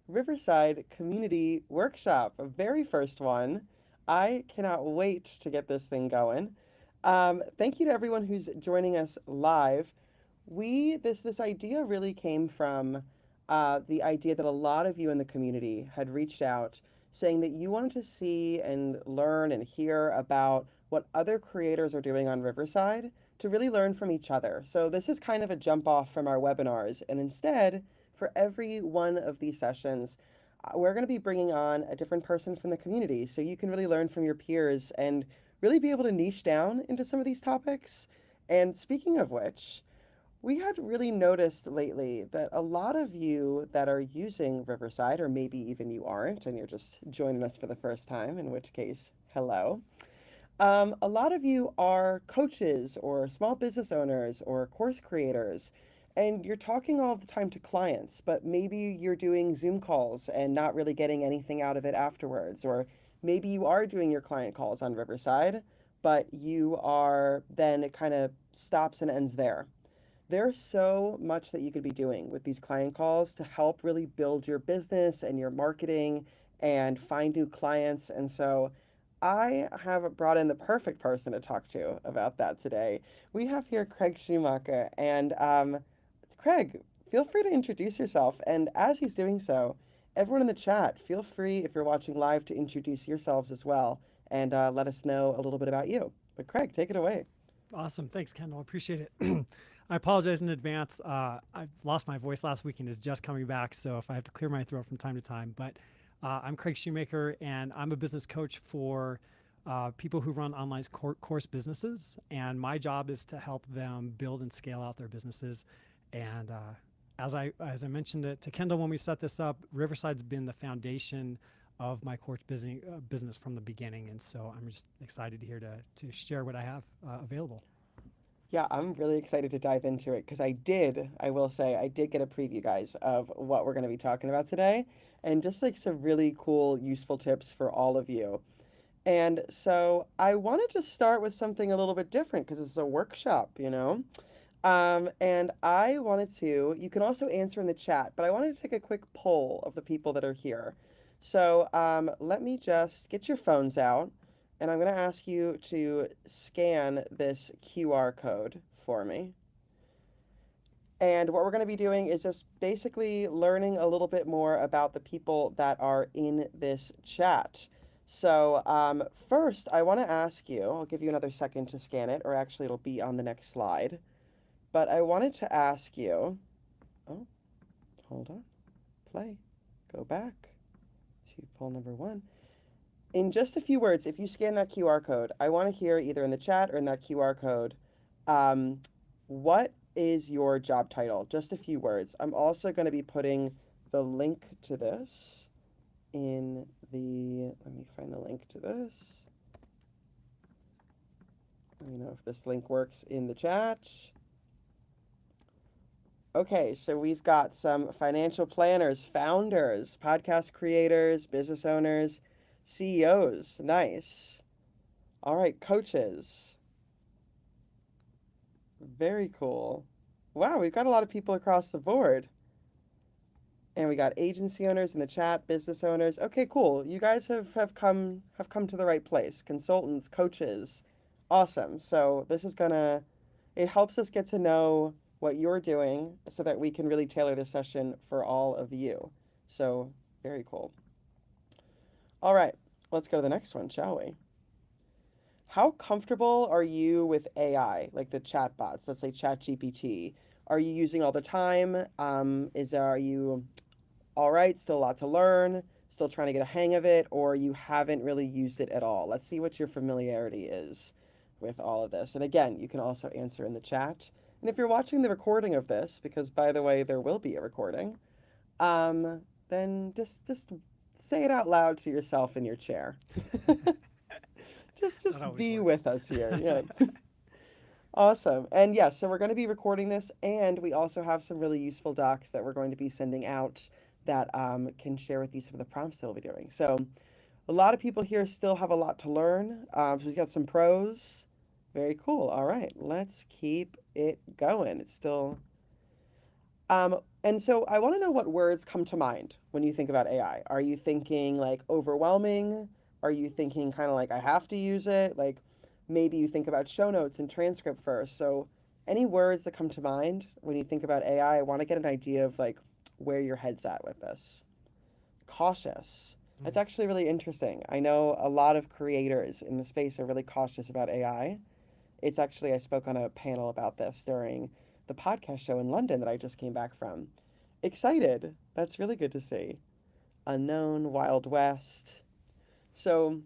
Riverside Community Workshop, a very first one. I cannot wait to get this thing going. Thank you to everyone who's joining us live. This idea really came from the idea that a lot of you in the community had reached out saying that you wanted to see and learn and hear about what other creators are doing on Riverside to really learn from each other. So this is kind of a jump off from our webinars, and instead, for every one of these sessions, we're going to be bringing on a different person from the community so you can really learn from your peers and really be able to niche down into some of these topics. And speaking of which, we had really noticed lately that a lot of you that are using Riverside, or maybe even you aren't, and you're just joining us for the first time, in which case, hello. A lot of you are coaches or small business owners or course creators, and you're talking all the time to clients, but maybe you're doing Zoom calls and not really getting anything out of it afterwards. Or maybe you are doing your client calls on Riverside, but you are then it kind of stops and ends there. There's so much that you could be doing with these client calls to help really build your business and your marketing and find new clients. And so I have brought in the perfect person to talk to about that today. We have here Craig Shoemaker. And Craig, feel free to introduce yourself. And as he's doing so, everyone in the chat, feel free, if you're watching live, to introduce yourselves as well and let us know a little bit about you. But Craig, take it away. Awesome. Thanks, Kendall. I appreciate it. I apologize in advance. I lost my voice last week and is just coming back, so if I have to clear my throat from time to time. But I'm Craig Shoemaker, and I'm a business coach for people who run online course businesses. And my job is to help them build and scale out their businesses. And as I mentioned it to Kendall when we set this up, Riverside's been the foundation of my course business from the beginning, and so I'm just excited to share what I have available. Yeah, I'm really excited to dive into it because I will say, I did get a preview, guys, of what we're going to be talking about today and just like some really cool, useful tips for all of you. And so I wanted to start with something a little bit different because it's a workshop, you know? And I wanted to, you can also answer in the chat, but I wanted to take a quick poll of the people that are here. So let me just get your phones out, and I'm going to ask you to scan this QR code for me. And what we're going to be doing is just basically learning a little bit more about the people that are in this chat. So first, I want to ask you, I'll give you another second to scan it, or actually it'll be on the next slide. But I wanted to ask you, oh, hold on, play, go back to poll number one. In just a few words, if you scan that QR code, I want to hear either in the chat or in that QR code, um, what is your job title? Just a few words. I'm also going to be putting the link to this in the, let me find the link to this. Let me know if this link works in the chat. Okay, so we've got some financial planners, founders, podcast creators, business owners, CEOs. Nice. All right, coaches. Very cool. Wow, we've got a lot of people across the board. And we got agency owners in the chat, business owners. Okay, cool. You guys have come to the right place. Consultants, coaches. Awesome. So this is gonna, it helps us get to know what you're doing so that we can really tailor this session for all of you. So very cool. All right, let's go to the next one, shall we? How comfortable are you with AI, like the chat bots? Let's say ChatGPT. Are you using all the time? Are you all right? Still a lot to learn. Still trying to get a hang of it, or you haven't really used it at all. Let's see what your familiarity is with all of this. And again, you can also answer in the chat. And if you're watching the recording of this, because by the way, there will be a recording, then just say it out loud to yourself in your chair. That just always be works. with us here. Yeah. Awesome. And yes, so we're going to be recording this, and we also have some really useful docs that we're going to be sending out that can share with you some of the prompts they'll be doing. So a lot of people here still have a lot to learn. So we've got some pros. Very cool. All right, let's keep it going. It's still And so I want to know what words come to mind when you think about AI. Are you thinking like overwhelming? Are you thinking kind of like I have to use it? Like maybe you think about show notes and transcript first. So any words that come to mind when you think about AI, I want to get an idea of like where your head's at with this. Cautious. That's Mm. actually really interesting. I know a lot of creators in the space are really cautious about AI. It's actually, I spoke on a panel about this during the podcast show in London that I just came back from. Excited. That's really good to see. Unknown, Wild West. So,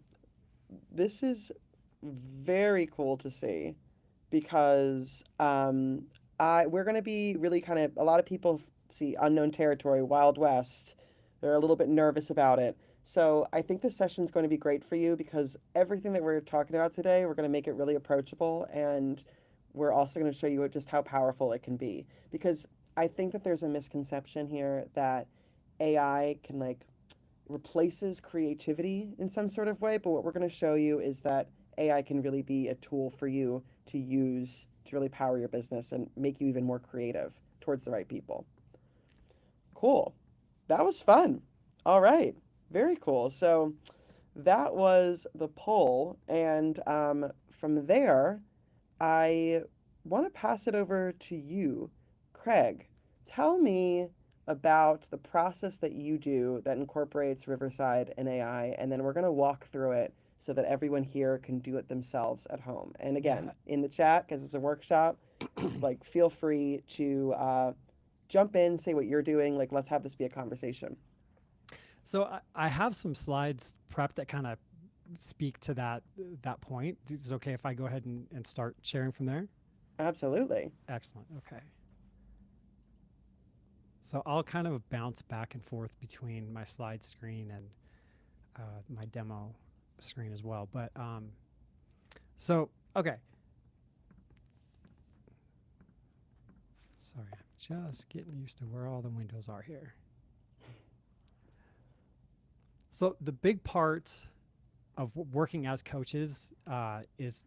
this is very cool to see because we're going to be really kind of a lot of people see unknown territory, Wild West. They're a little bit nervous about it. So I think this session is going to be great for you because everything that we're talking about today, we're going to make it really approachable, and we're also going to show you just how powerful it can be. Because I think that there's a misconception here that AI can like replaces creativity in some sort of way, but what we're going to show you is that AI can really be a tool for you to use to really power your business and make you even more creative towards the right people. Cool. That was fun. All right. Very cool. So that was the poll. And from there, I want to pass it over to you, Craig. Tell me about the process that you do that incorporates Riverside and AI, and then we're going to walk through it so that everyone here can do it themselves at home. And again, Yeah. in the chat, because it's a workshop, like feel free to jump in, say what you're doing. Like, let's have this be a conversation. So I have some slides prepped that kind of speak to that point. Is it okay if I go ahead and start sharing from there? Absolutely. Excellent. Okay. So I'll kind of bounce back and forth between my slide screen and my demo screen as well. But so okay. Sorry, I'm just getting used to where all the windows are here. So the big part of working as coaches is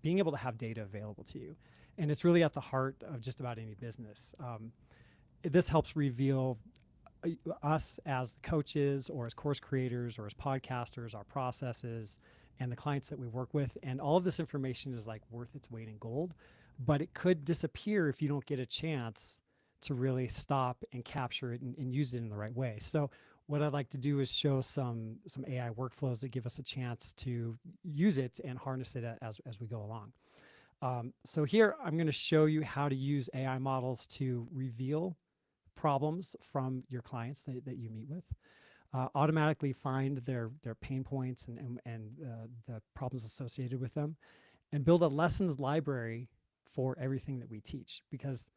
being able to have data available to you. And it's really at the heart of just about any business. This helps reveal us as coaches or as course creators or as podcasters, our processes, and the clients that we work with. And all of this information is like worth its weight in gold, but it could disappear if you don't get a chance to really stop and capture it and use it in the right way. So what I'd like to do is show some AI workflows that give us a chance to use it and harness it as we go along. So here I'm going to show you how to use AI models to reveal problems from your clients that you meet with, automatically find their pain points and the problems associated with them, and build a lessons library for everything that we teach. Because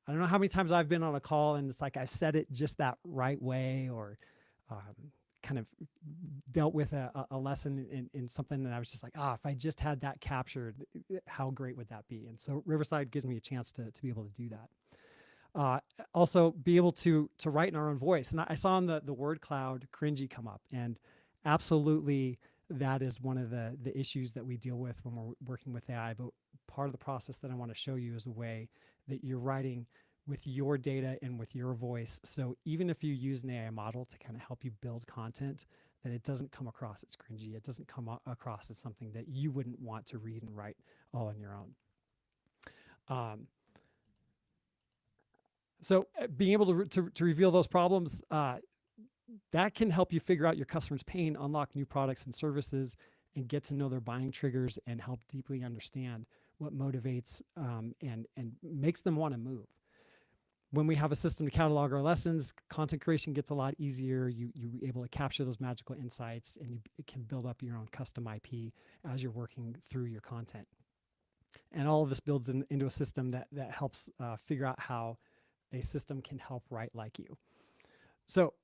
I don't know how many times I've been on a call and it's like I said it just that right way, or kind of dealt with a lesson in something, and I was just like, if I just had that captured, how great would that be? And so Riverside gives me a chance to be able to do that. Also be able to write in our own voice. And I saw in the word cloud cringy come up, and absolutely that is one of the issues that we deal with when we're working with AI. But part of the process that I want to show you is a way that you're writing with your data and with your voice. So even if you use an AI model to kind of help you build content, that it doesn't come across as cringy. It doesn't come across as something that you wouldn't want to read and write all on your own. So being able to reveal those problems, that can help you figure out your customer's pain, unlock new products and services, and get to know their buying triggers and help deeply understand what motivates and makes them want to move. When we have a system to catalog our lessons, content creation gets a lot easier. You're able to capture those magical insights, and you can build up your own custom IP as you're working through your content. And all of this builds into a system that helps figure out how a system can help write like you. So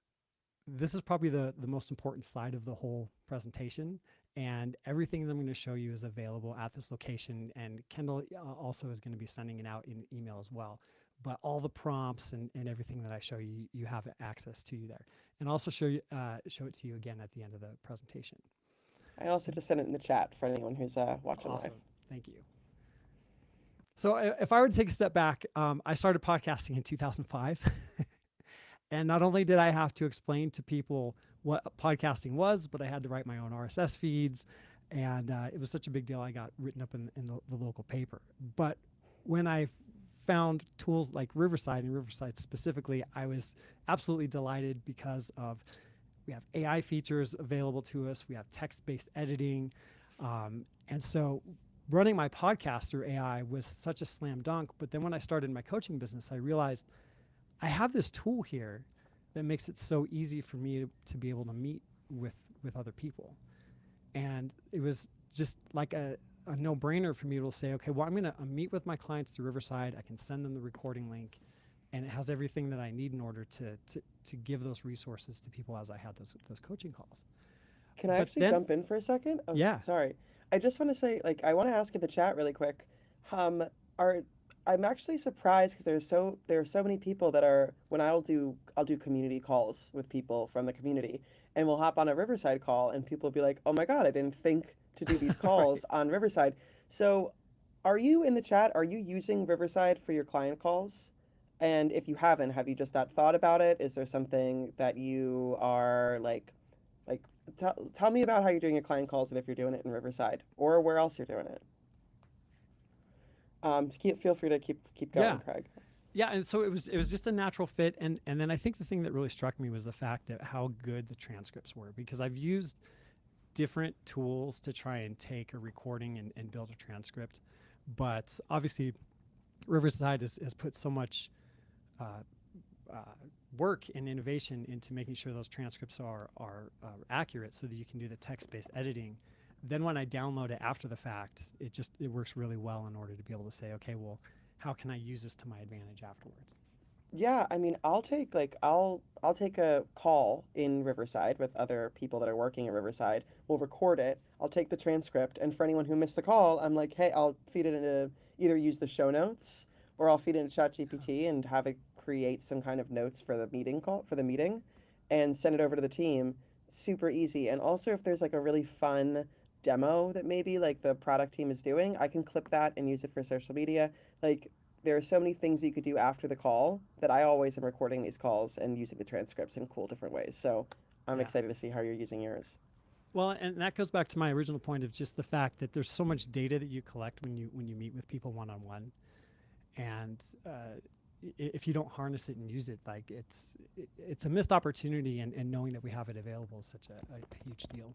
this is probably the most important slide of the whole presentation, and everything that I'm going to show you is available at this location, and Kendall also is going to be sending it out in email as well. But all the prompts and everything that I show you, you have access to you there, and also show it to you again at the end of the presentation. I also just sent it in the chat for anyone who's watching live. Awesome, thank you. So if I were to take a step back, I started podcasting in 2005. And not only did I have to explain to people what podcasting was, but I had to write my own RSS feeds. And it was such a big deal. I got written up in the local paper. But when I found tools like Riverside and Riverside specifically, I was absolutely delighted because of we have AI features available to us. We have text-based editing. And so running my podcast through AI was such a slam dunk. But then when I started my coaching business, I realized I have this tool here that makes it so easy for me to be able to meet with other people. And it was just like a no-brainer for me to say, okay, well, I'm going to meet with my clients through Riverside. I can send them the recording link, and it has everything that I need in order to give those resources to people as I had those coaching calls. Can I But actually then, jump in for a second? Oh, yeah, sorry. I just want to say, like, I want to ask in the chat really quick. Um, are I'm actually surprised because there are so many people that are when I'll do community calls with people from the community, and we'll hop on a Riverside call, and people will be like, "Oh my God, I didn't think to do these calls right. on Riverside." So, are you in the chat? Are you using Riverside for your client calls? And if you haven't, have you just not thought about it? Is there something that you are like, tell me about how you're doing your client calls and if you're doing it in Riverside or where else you're doing it. Feel free to keep going, Yeah. Craig. Yeah, and so it was just a natural fit, and then I think the thing that really struck me was the fact that how good the transcripts were, because I've used different tools to try and take a recording and build a transcript, but obviously Riverside has put so much uh, uh, work and innovation into making sure those transcripts are accurate, so that you can do the text-based editing. Then when I download it after the fact, it works really well in order to be able to say, okay, well, how can I use this to my advantage afterwards? Yeah, I mean, I'll take a call in Riverside with other people that are working at Riverside. We'll record it. I'll take the transcript, and for anyone who missed the call, I'm like, hey, I'll feed it into either use the show notes or I'll feed it into ChatGPT and have it create some kind of notes for the meeting call for the meeting, and send it over to the team. Super easy. And also, if there's like a really fun demo that maybe like the product team is doing, I can clip that and use it for social media. Like there are so many things you could do after the call that I always am recording these calls and using the transcripts in cool different ways. So I'm Yeah. excited to see how you're using yours. Well, and that goes back to my original point of just the fact that there's so much data that you collect when you meet with people one on one, and if you don't harness it and use it, like it's a missed opportunity, and knowing that we have it available is such a huge deal.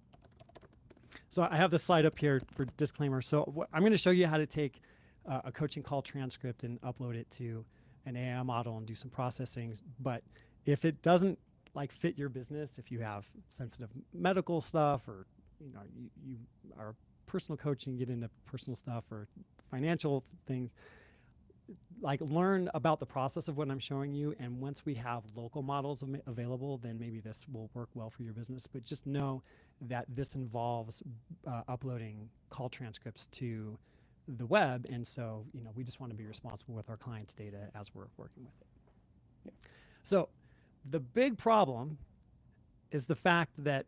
So I have this slide up here for disclaimer. So I'm going to show you how to take a coaching call transcript and upload it to an AI model and do some processing. But if it doesn't like fit your business, if you have sensitive medical stuff, or you are personal coaching, get into personal stuff or financial things, like learn about the process of what I'm showing you. And once we have local models available, then maybe this will work well for your business. But just know that this involves uploading call transcripts to the web. And so, we just want to be responsible with our clients' data as we're working with it. Yeah. So the big problem is the fact that,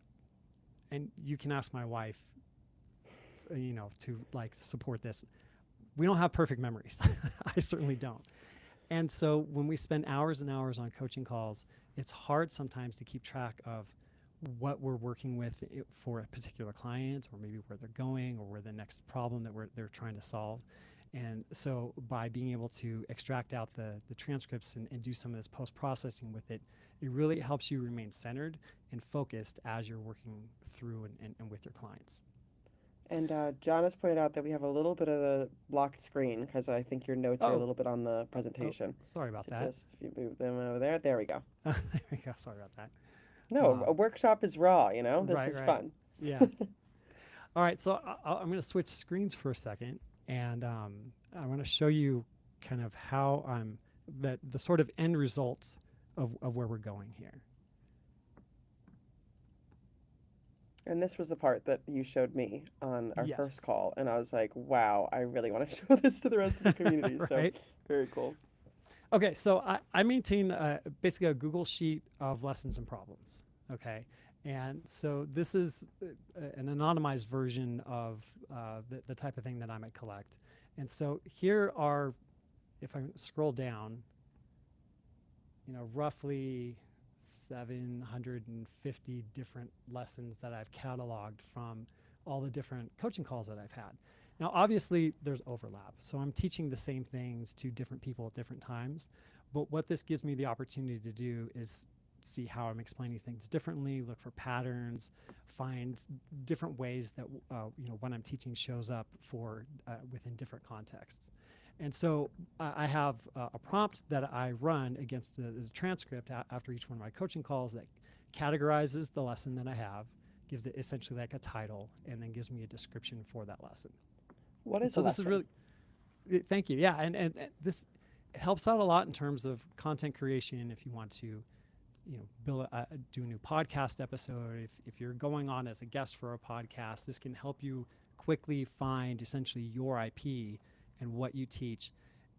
and you can ask my wife, to like support this, we don't have perfect memories. I certainly don't. And so when we spend hours and hours on coaching calls, it's hard sometimes to keep track of what we're working with for a particular client, or maybe where they're going, or where the next problem that they're trying to solve. And so by being able to extract out the transcripts and do some of this post-processing with it, it really helps you remain centered and focused as you're working through and with your clients. And John has pointed out that we have a little bit of a blocked screen because I think your notes are a Oh, little bit on the oh, presentation. sorry about So that. just if you move them over there, there we go. There we go. Sorry about that. No, a workshop is raw, you know? This Right, is right. fun. Yeah. All right. So I'm going to switch screens for a second, and I want to show you kind of how the sort of end results of where we're going here. And this was the part that you showed me on our first Yes. call, and I was like, wow, I really want to show this to the rest of the community. So Right. very cool. Okay. So I maintain basically a Google sheet of lessons and problems. Okay. And so this is an anonymized version of the type of thing that I might collect. And so here are, if I scroll down, roughly 750 different lessons that I've cataloged from all the different coaching calls that I've had. Now, obviously, there's overlap. So I'm teaching the same things to different people at different times. But what this gives me the opportunity to do is see how I'm explaining things differently, look for patterns, find different ways that when I'm teaching shows up for within different contexts. And so I have a prompt that I run against the transcript after each one of my coaching calls that categorizes the lesson that I have, gives it essentially like a title, and then gives me a description for that lesson. What And is a so this is lesson? really, thank you. Yeah, and this it helps out a lot in terms of content creation if you want to do a new podcast episode. If you're going on as a guest for a podcast, this can help you quickly find essentially your IP and what you teach.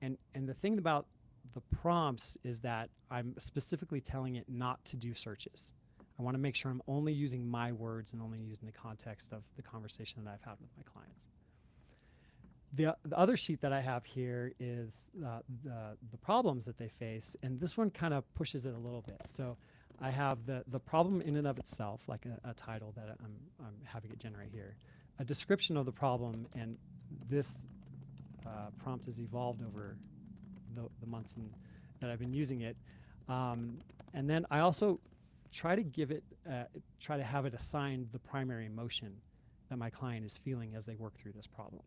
And the thing about the prompts is that I'm specifically telling it not to do searches. I want to make sure I'm only using my words and only using the context of the conversation that I've had with my clients. The other sheet that I have here is the problems that they face, and this one kind of pushes it a little bit. So I have the problem in and of itself, like a title that I'm having it generate here, a description of the problem, and this prompt has evolved over the months that I've been using it. And then I also try to try to have it assign the primary emotion that my client is feeling as they work through this problem.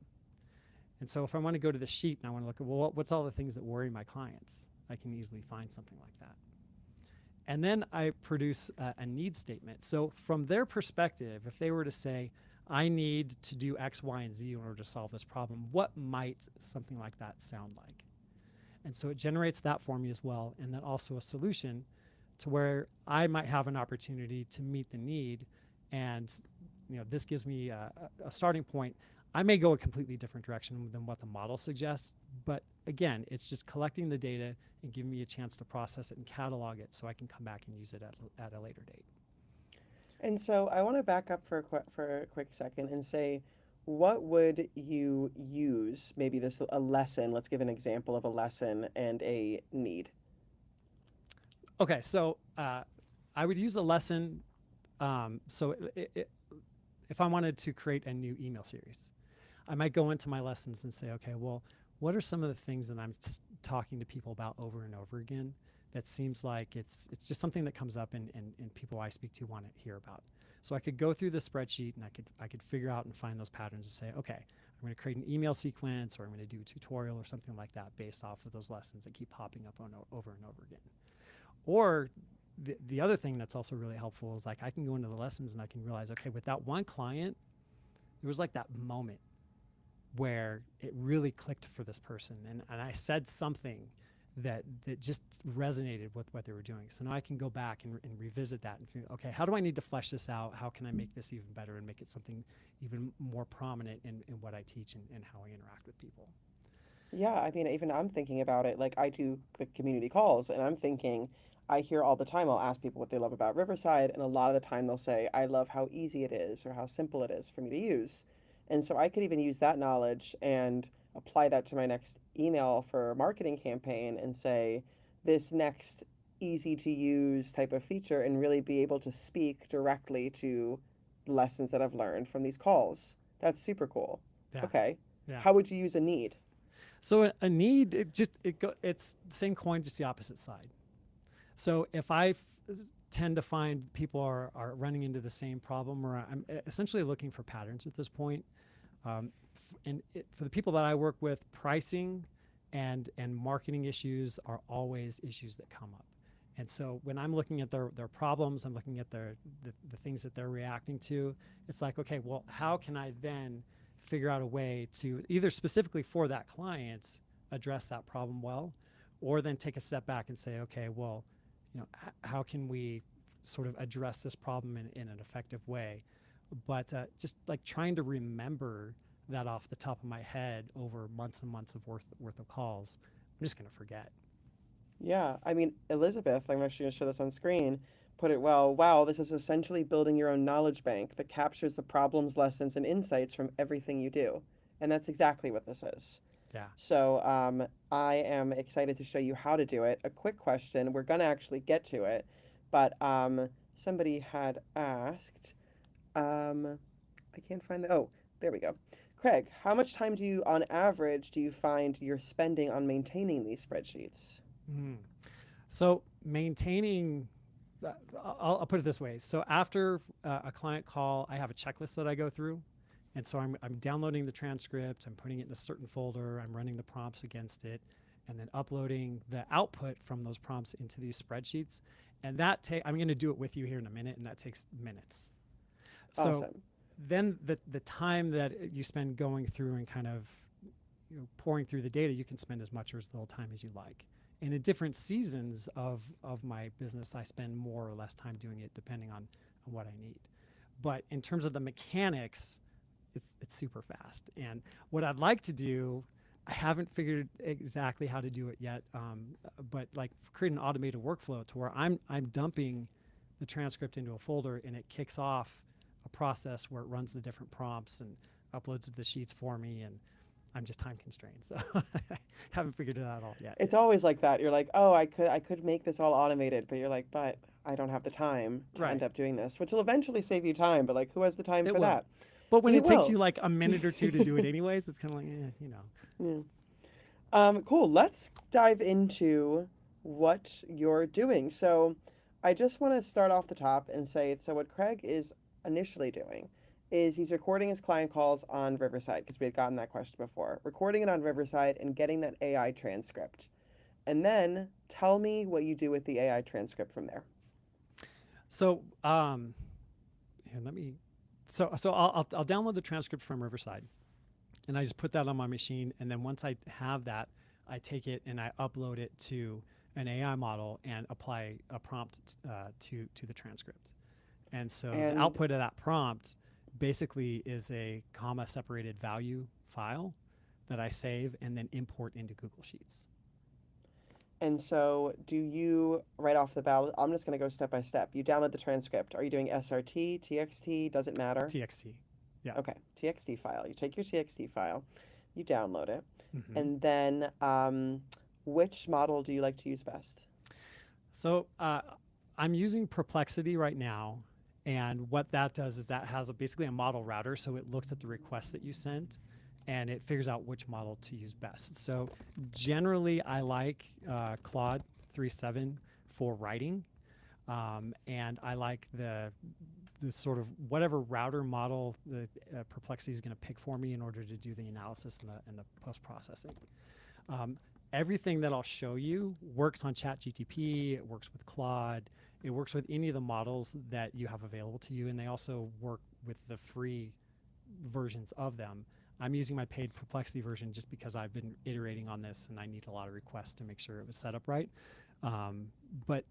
And so if I want to go to the sheet and I want to look at, well, what's all the things that worry my clients? I can easily find something like that. And then I produce a need statement. So from their perspective, if they were to say, I need to do X, Y, and Z in order to solve this problem, what might something like that sound like? And so it generates that for me as well. And then also a solution to where I might have an opportunity to meet the need. And this gives me a starting point. I may go a completely different direction than what the model suggests, but again, it's just collecting the data and giving me a chance to process it and catalog it so I can come back and use it at a later date. And so I want to back up for a quick second and say, what would you use? Maybe this a lesson. Let's give an example of a lesson and a need. Okay, so I would use a lesson. So if I wanted to create a new email series, I might go into my lessons and say, okay, well, what are some of the things that I'm talking to people about over and over again that seems like it's just something that comes up and people I speak to want to hear about. So I could go through the spreadsheet and I could figure out and find those patterns and say, okay, I'm going to create an email sequence or I'm going to do a tutorial or something like that based off of those lessons that keep popping up over and over again. Or the other thing that's also really helpful is like I can go into the lessons and I can realize, okay, with that one client, there was like that moment where it really clicked for this person and I said something that just resonated with what they were doing. So now I can go back and revisit that and think, okay, how do I need to flesh this out? How can I make this even better and make it something even more prominent in what I teach and how I interact with people? Yeah, I mean, even I'm thinking about it. Like, I do the community calls, and I'm thinking, I hear all the time, I'll ask people what they love about Riverside, and a lot of the time they'll say, I love how easy it is or how simple it is for me to use. And so I could even use that knowledge and apply that to my next email for a marketing campaign and say, this next easy to use type of feature, and really be able to speak directly to lessons that I've learned from these calls. That's super cool. Yeah, Okay. yeah. How would you use a need? So a need, it's the same coin, just the opposite side. So if tend to find people are running into the same problem, or I'm essentially looking for patterns at this point. For the people that I work with, pricing and marketing issues are always issues that come up. And so when I'm looking at their problems, I'm looking at the things that they're reacting to. It's like, okay, well, how can I then figure out a way to either specifically for that client address that problem well, or then take a step back and say, okay, well, how can we sort of address this problem in an effective way? But just like trying to remember that off the top of my head over months and months of worth of calls, I'm just going to forget. Yeah, I mean, Elizabeth, I'm actually going to show this on screen, put it well. Wow, this is essentially building your own knowledge bank that captures the problems, lessons, and insights from everything you do. And that's exactly what this is. Yeah. So I am excited to show you how to do it. A quick question, we're going to actually get to it, but somebody had asked, I can't find the, oh, there we go. Craig, how much time on average, do you find you're spending on maintaining these spreadsheets? Mm. So maintaining, I'll put it this way. So after a client call, I have a checklist that I go through. And so I'm downloading the transcript, I'm putting it in a certain folder, I'm running the prompts against it, and then uploading the output from those prompts into these spreadsheets. And I'm going to do it with you here in a minute, and that takes minutes. So Awesome. then the time that you spend going through and kind of pouring through the data, you can spend as much or as little time as you like. And in different seasons of my business, I spend more or less time doing it depending on what I need. But in terms of the mechanics, it's super fast. And what I'd like to do, I haven't figured exactly how to do it yet, but like create an automated workflow to where I'm dumping the transcript into a folder and it kicks off a process where it runs the different prompts and uploads the sheets for me, and I'm just time constrained, so I haven't figured it out all yet. It's always like that. You're like, oh, I could make this all automated, but you're like, but I don't have the time to end Right. up doing this, which will eventually save you time, but like, who has the time It for will. that? But when It it takes will. you like a minute or two to do it anyways, it's kind of like, Yeah. Cool. Let's dive into what you're doing. So, I just want to start off the top and say, so what Craig is initially doing is he's recording his client calls on Riverside because we had gotten that question before. Recording it on Riverside and getting that AI transcript. And then tell me what you do with the AI transcript from there. So here, let me. So I'll download the transcript from Riverside, and I just put that on my machine. And then once I have that, I take it and I upload it to an AI model and apply a prompt to the transcript. And so the And output of that prompt basically is a comma separated value file that I save and then import into Google Sheets. and so do you right off the bat, I'm just going to go step by step. You download the transcript. Are you doing SRT, TXT? Does it matter? TXT. Yeah. Okay, TXT file. You take your TXT file, you download it, Mm-hmm. and then which model do you like to use best? So I'm using Perplexity right now. And what that does is that has basically a model router. So it looks at the request that you sent and it figures out which model to use best. So generally, I like Claude 3.7 for writing. And I like the sort of whatever router model the Perplexity is going to pick for me in order to do the analysis and the post processing. Um, Everything that I'll show you works on ChatGTP. It works with Claude. It works with any of the models that you have available to you, and they also work with the free versions of them. I'm using my paid Perplexity version just because I've been iterating on this, and I need a lot of requests to make sure it was set up right. But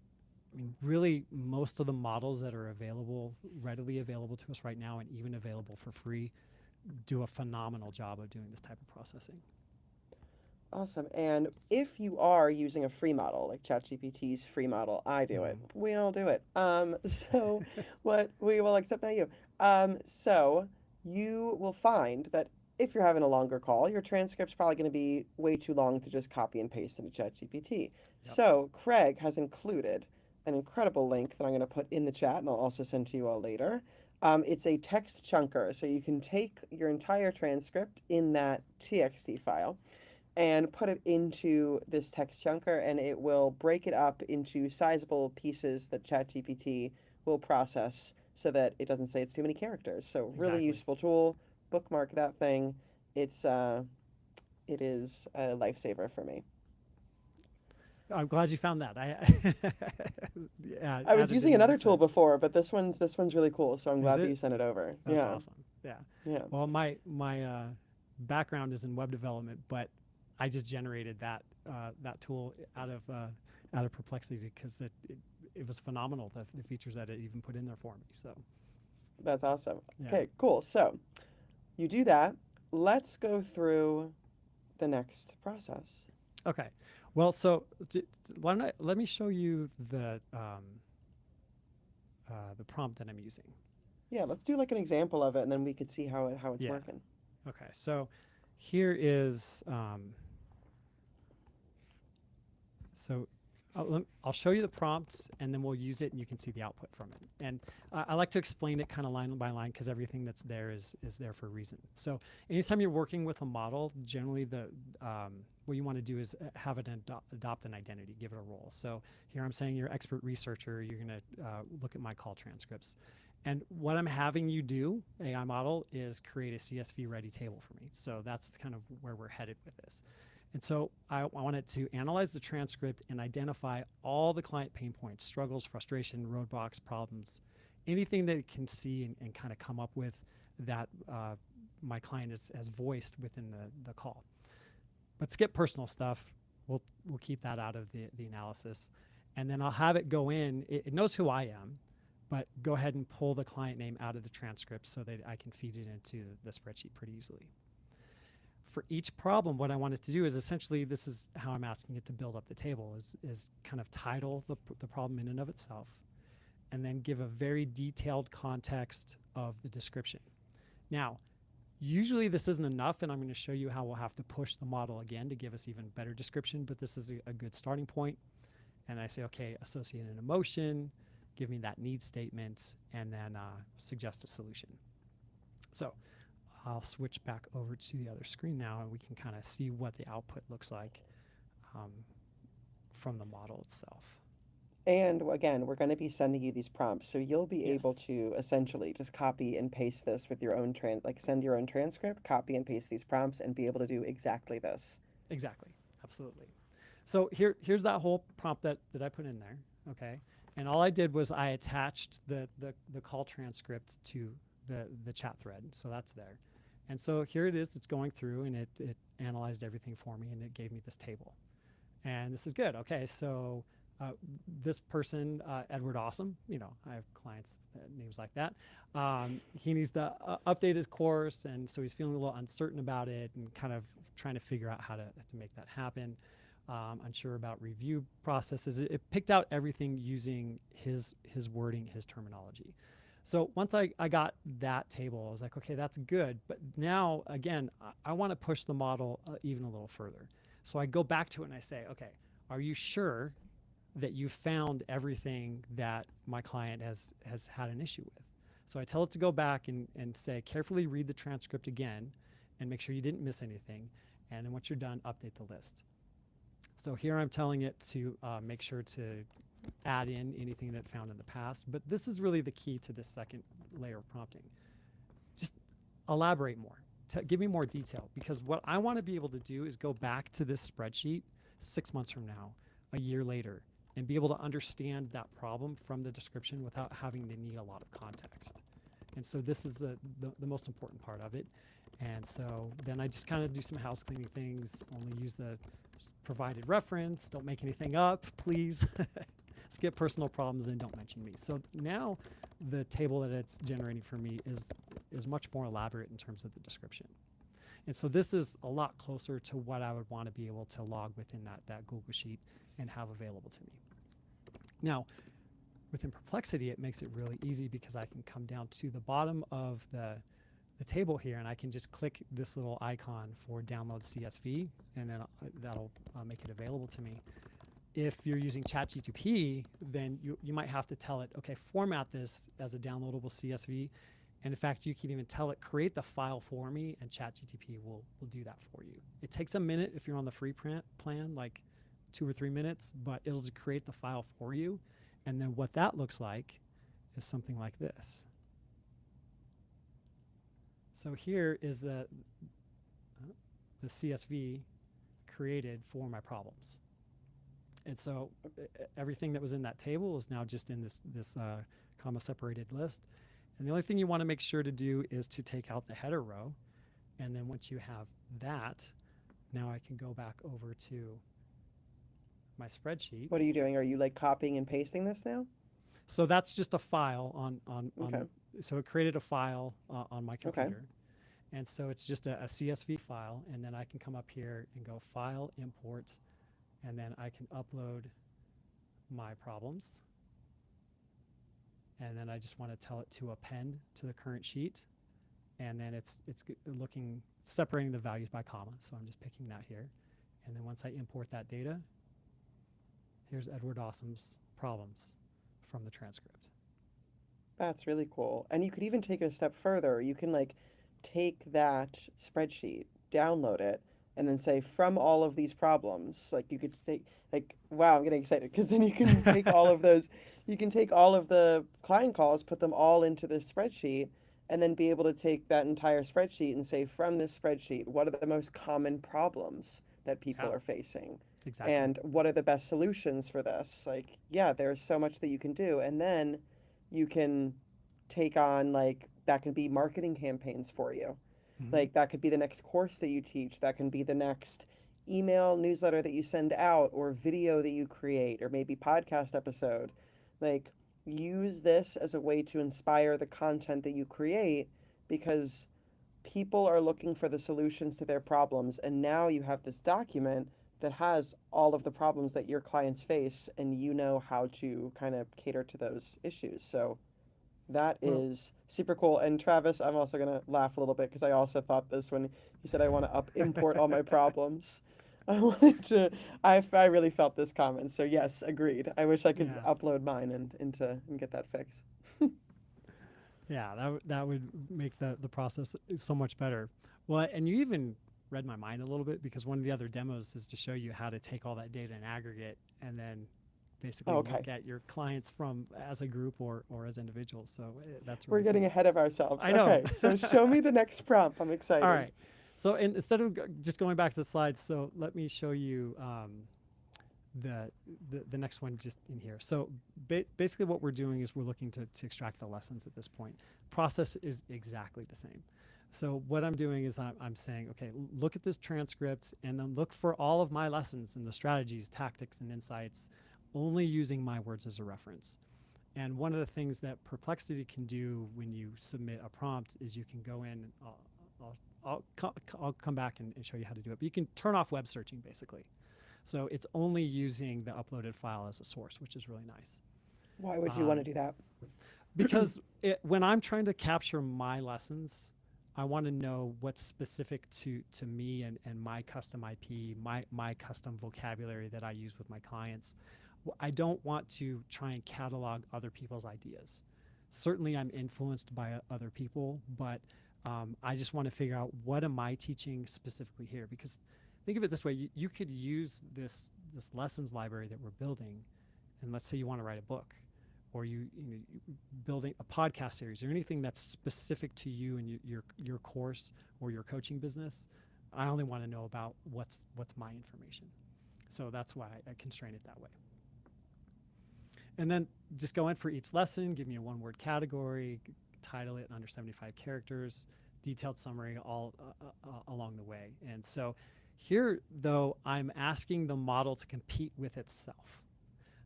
I mean, really, most of the models that are available, readily available to us right now, and even available for free, do a phenomenal job of doing this type of processing. Awesome. And if you are using a free model, like ChatGPT's free model, I do it. Mm. We all do it. So what we will accept not you. So you will find that if you're having a longer call, your transcript's probably going to be way too long to just copy and paste into ChatGPT. Yep. So Craig has included an incredible link that I'm going to put in the chat, and I'll also send to you all later. It's a text chunker, so you can take your entire transcript in that TXT file and put it into this text chunker, and it will break it up into sizable pieces that ChatGPT will process so that it doesn't say it's too many characters. So really Exactly. useful tool. Bookmark that thing. It's it is a lifesaver for me. I'm glad you found that. I yeah, I was added using it in the another tool chat. before, but this one's really cool. So I'm Is glad that it? you sent it over. That's Yeah, awesome. Yeah. yeah. Well, my background is in web development, but I just generated that tool out of Perplexity because it was phenomenal, the features that it even put in there for me. So That's awesome. yeah. Okay, cool. So you do that. Let's go through the next process. Okay. Well, so why don't let me show you the prompt that I'm using. Yeah, let's do like an example of it, and then we could see how it's Yeah. working. Okay. So here is so I'll show you the prompts and then we'll use it and you can see the output from it. And I like to explain it kind of line by line because everything that's there is there for a reason. So anytime you're working with a model, generally what you want to do is have it adopt an identity, give it a role. So here I'm saying you're expert researcher, you're going to look at my call transcripts. And what I'm having you do, AI model, is create a CSV ready table for me. So that's kind of where we're headed with this. And so I want it to analyze the transcript and identify all the client pain points, struggles, frustration, roadblocks, problems, anything that it can see and kind of come up with that my client has voiced within the call. But skip personal stuff. We'll keep that out of the analysis. And then I'll have it go in. It knows who I am, but go ahead and pull the client name out of the transcript so that I can feed it into the spreadsheet pretty easily. For each problem, what I want it to do is essentially, this is how I'm asking it to build up the table, is kind of title the problem in and of itself, and then give a very detailed context of the description. Now, usually this isn't enough, and I'm going to show you how we'll have to push the model again to give us even better description, but this is a good starting point. And I say, okay, associate an emotion, give me that need statement, and then suggest a solution. So I'll switch back over to the other screen now and we can kind of see what the output looks like from the model itself. And again, we're going to be sending you these prompts, so you'll be able Yes, to essentially just copy and paste this with your own like send your own transcript, copy and paste these prompts, and be able to do exactly this. exactly. Absolutely. So here's that whole prompt that I put in there. Okay. And all I did was I attached the call transcript to the chat thread. So that's there. And so here it is, it's going through and it analyzed everything for me and it gave me this table. And this is good. Okay, so this person, Edward Awesome, I have clients, names like that. He needs to update his course, and so he's feeling a little uncertain about it and kind of trying to figure out how to make that happen. Unsure about review processes. It picked out everything using his wording, his terminology. So once I got that table, I was like, okay, that's good. But now, again, I want to push the model even a little further. So I go back to it and I say, okay, are you sure that you found everything that my client has had an issue with? So I tell it to go back and say, carefully read the transcript again and make sure you didn't miss anything. And then once you're done, update the list. So here I'm telling it to make sure to add in anything that it found in the past. But this is really the key to this second layer of prompting. Just elaborate more. Give me more detail, because what I want to be able to do is go back to this spreadsheet 6 months from now, a year later, and be able to understand that problem from the description without having to need a lot of context. And so this is the most important part of it. And so then I just kind of do some house cleaning things, only use the provided reference, don't make anything up, please. Skip personal problems and don't mention me. So now the table that it's generating for me is much more elaborate in terms of the description. And so this is a lot closer to what I would want to be able to log within that Google Sheet and have available to me. Now, within Perplexity, it makes it really easy because I can come down to the bottom of the table here and I can just click this little icon for download CSV, and then that'll make it available to me. If you're using ChatGPT, then you might have to tell it, okay, format this as a downloadable CSV. And in fact, you can even tell it, create the file for me, and ChatGPT will do that for you. It takes a minute if you're on the free plan, like 2 or 3 minutes, but it'll just create the file for you. And then what that looks like is something like this. So here is the CSV created for my problems. And so everything that was in that table is now just in this comma separated list. And the only thing you want to make sure to do is to take out the header row. And then once you have that, now I can go back over to my spreadsheet. What are you doing? Are you like copying and pasting this now? So that's just a file Okay. so it created a file on my Okay. computer. And so it's just a CSV file. And then I can come up here and go File, Import, and then I can upload my problems. And then I just want to tell it to append to the current sheet. And then it's separating the values by comma. So I'm just picking that here. And then once I import that data, Here's Edward Awesome's problems from the transcript. That's really cool. And you could even take it a step further. You can like take that spreadsheet, download it, and then say from all of these problems, like you could take like wow, I'm getting excited because then you can take all of those, you can take all of the client calls, put them all into this spreadsheet, and then be able to take that entire spreadsheet and say from this spreadsheet, what are the most common problems that people Yeah, are facing? exactly. And what are the best solutions for this? Like, yeah, there's so much that you can do. And then you can take on like that can be marketing campaigns for you. Hmm. Like that could be the next course that you teach, that can be the next email newsletter that you send out or video that you create or maybe podcast episode. Like use this as a way to inspire the content that you create because people are looking for the solutions to their problems and now you have this document that has all of the problems that your clients face and you know how to kind of cater to those issues. So that Well, is super cool. And Travis, I'm also gonna laugh a little bit because I also thought this when he said I want to up import all my problems. I wanted to. I really felt this comment. So yes, agreed. I wish I could yeah, upload mine and into and get that fixed. yeah, that would make the process so much better. Well, and you even read my mind a little bit because one of the other demos is to show you how to take all that data in aggregate and then basically Oh, okay, look at your clients from as a group or as individuals. So that's we're really getting cool. ahead of ourselves. I know. Okay, so show me the next prompt. I'm All excited. right. So instead of just going back to the slides, so let me show you the, the next one just in here. So basically what we're doing is we're looking to extract the lessons at this point. Process is exactly the same. So what I'm doing is I'm saying, okay, look at this transcript and then look for all of my lessons and the strategies, tactics, and insights, only using my words as a reference. And one of the things that Perplexity can do when you submit a prompt is you can go in and I'll, I'll come back and show you how to do it. But you can turn off web searching basically. So it's only using the uploaded file as a source, which is really nice. Why would you want to Um, do that? because when I'm trying to capture my lessons, I want to know what's specific to me and my custom IP, my custom vocabulary that I use with my clients. I don't want to try and catalog other people's ideas. Certainly, I'm influenced by other people, but I just want to figure out what am I teaching specifically here. Because think of it this way: you could use this lessons library that we're building, and let's say you want to write a book, or you know building a podcast series, or anything that's specific to you and your course or your coaching business. I only want to know about what's my information. So that's why I constrain it that way. And then just go in for each lesson, give me a one word category, title it in under 75 characters, detailed summary all along the way. And so here, though, I'm asking the model to compete with itself.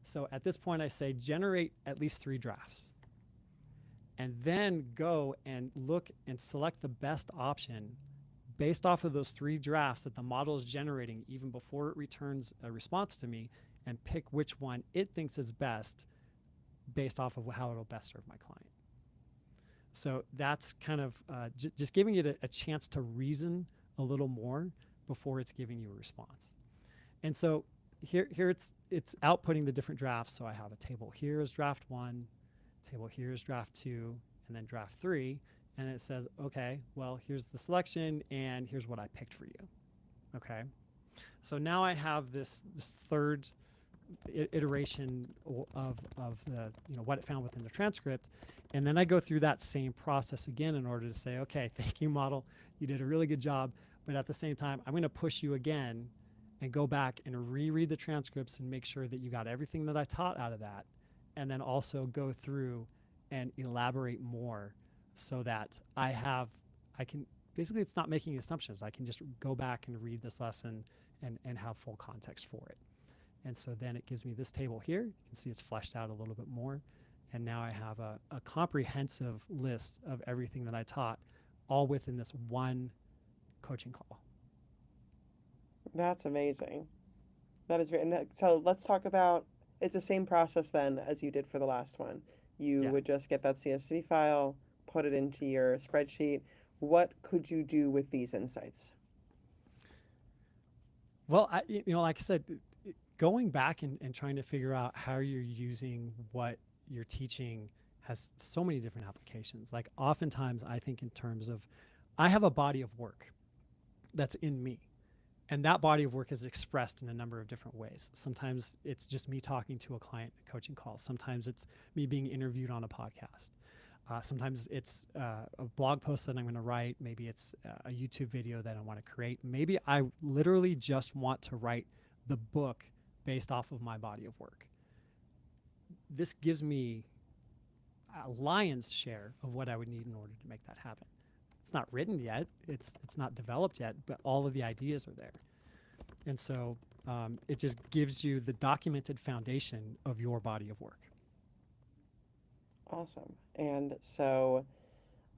So at this point, I say generate at least 3 drafts and then go and look and select the best option based off of those 3 drafts that the model is generating even before it returns a response to me, and pick which one it thinks is best based off of how it'll best serve my client. So that's kind of just giving it a chance to reason a little more before it's giving you a response. And so here it's outputting the different drafts. So I have a table here is draft 1, table here is draft 2, and then draft 3. And it says, okay, well, here's the selection and here's what I picked for you. Okay. So now I have this third iteration of the what it found within the transcript, and then I go through that same process again in order to say, okay, thank you, model, you did a really good job, but at the same time, I'm going to push you again and go back and reread the transcripts and make sure that you got everything that I taught out of that, and then also go through and elaborate more so that I can basically it's not making assumptions. I can just go back and read this lesson and have full context for it. And so then it gives me this table here. You can see it's fleshed out a little bit more. And now I have a comprehensive list of everything that I taught all within this one coaching call. That's amazing. That is great. So let's talk about it's the same process then as you did for the last one. You Yeah. would just get that CSV file, put it into your spreadsheet. What could you do with these insights? Well, like I said, going back and trying to figure out how you're using what you're teaching has so many different applications. Like oftentimes I think in terms of I have a body of work that's in me. And that body of work is expressed in a number of different ways. Sometimes it's just me talking to a client in a coaching call. Sometimes it's me being interviewed on a podcast. Sometimes it's a blog post that I'm going to write. Maybe it's a YouTube video that I want to create. Maybe I literally just want to write the book based off of my body of work. This gives me a lion's share of what I would need in order to make that happen. It's not written yet. It's not developed yet, but all of the ideas are there. And so it just gives you the documented foundation of your body of work. Awesome. And so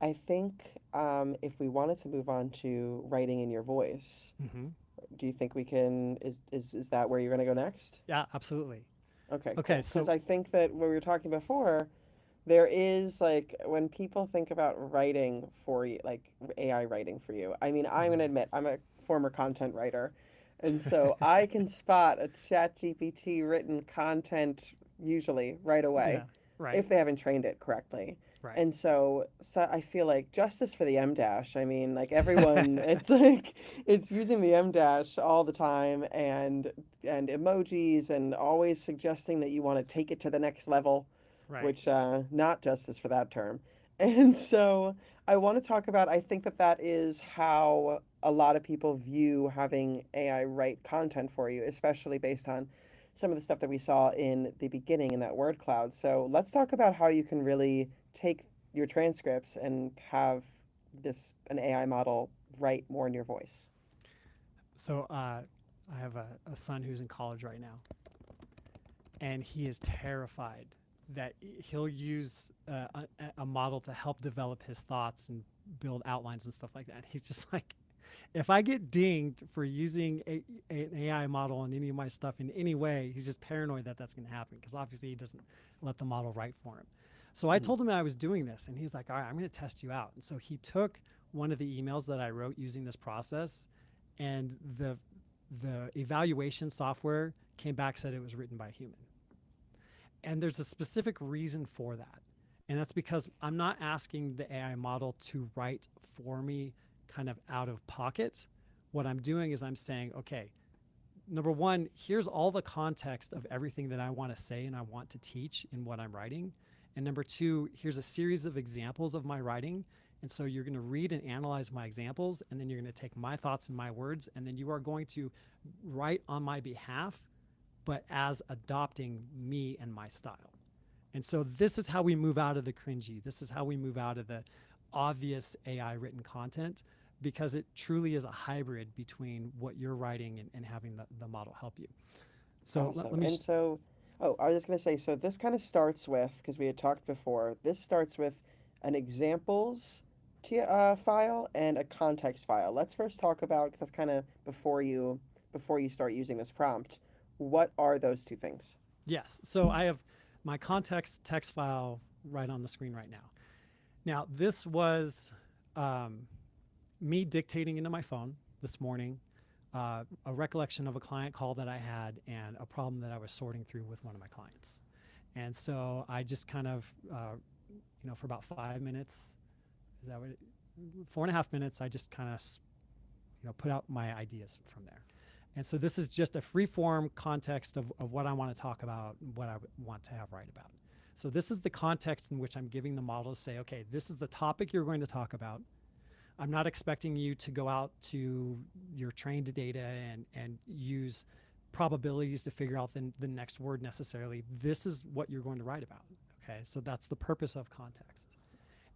I think if we wanted to move on to writing in your voice, Mm-hmm. do you think we can, is that where you're going to go next? Yeah, absolutely. Okay, Okay, cool. Because so I think that what we were talking before, there is like when people think about writing for you, like AI writing for you. I mean, I'm gonna mhm. admit I'm a former content writer, and so I can spot a ChatGPT written content usually right away Yeah, right, if they haven't trained it correctly. right, And so I feel like justice for the M dash. I mean, like everyone, it's like it's using the M dash all the time and emojis and always suggesting that you want to take it to the next level, right. which not justice for that term. And so I want to talk about, I think that that is how a lot of people view having AI write content for you, especially based on some of the stuff that we saw in the beginning in that word cloud. So let's talk about how you can really take your transcripts and have this an AI model write more in your voice. So I have a son who's in college right now, and he is terrified that he'll use a model to help develop his thoughts and build outlines and stuff like that. He's just like, if I get dinged for using an AI model on any of my stuff in any way, he's just paranoid that that's going to happen because obviously he doesn't let the model write for him. So I Mhm. told him I was doing this, and he's like, all right, I'm going to test you out. And so he took one of the emails that I wrote using this process, and the evaluation software came back, said it was written by a human. And there's a specific reason for that. And that's because I'm not asking the AI model to write for me kind of out of pocket. What I'm doing is I'm saying, okay, number one, here's all the context of everything that I want to say and I want to teach in what I'm writing. And number two, here's a series of examples of my writing. And so you're going to read and analyze my examples, and then you're going to take my thoughts and my words, and then you are going to write on my behalf, but as adopting me and my style. And so this is how we move out of the cringy. This is how we move out of the obvious AI written content because it truly is a hybrid between what you're writing and having the model help you. So Awesome. let me, And so, oh, I was just going to say, so this kind of starts with, because we had talked before, this starts with an examples file and a context file. Let's first talk about, because that's kind of before you start using this prompt. What are those two things? yes. So I have my context text file right on the screen right now. Now, this was um, me dictating into my phone this morning a recollection of a client call that I had and a problem that I was sorting through with one of my clients. And so I just kind of, for about 5 minutes, is that what, 4.5 minutes, I just kind of, put out my ideas from there. And so this is just a free form context of what I want to talk about, what I want to have write about. So this is the context in which I'm giving the model to say, okay, this is the topic you're going to talk about. I'm not expecting you to go out to your trained data and use probabilities to figure out the next word necessarily. This is what you're going to write about. Okay, so that's the purpose of context.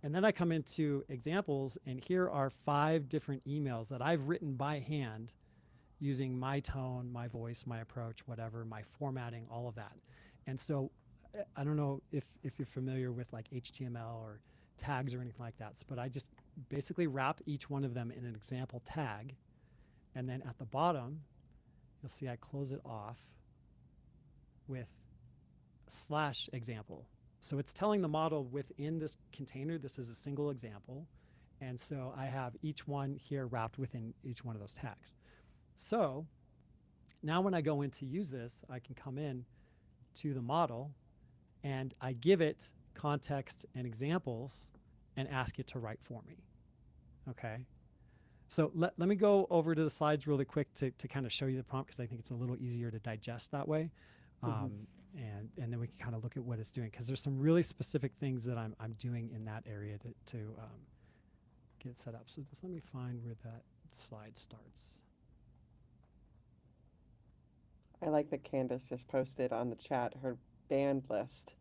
And then I come into examples, and here are 5 different emails that I've written by hand using my tone, my voice, my approach, whatever, my formatting, all of that. And so I don't know if you're familiar with like HTML or tags or anything like that, but I just basically wrap each one of them in an example tag. And then at the bottom, you'll see I close it off with slash example. So it's telling the model within this container, this is a single example. And so I have each one here wrapped within each one of those tags. So Now, when I go in to use this, I can come in to the model and I give it context and examples and ask it to write for me. Okay. So let me go over to the slides really quick to kind of show you the prompt because I think it's a little easier to digest that way. Hmm. And then we can kind of look at what it's doing because there's some really specific things that I'm doing in that area to get set up. So just let me find where that slide starts. I like that Candace just posted on the chat her banned list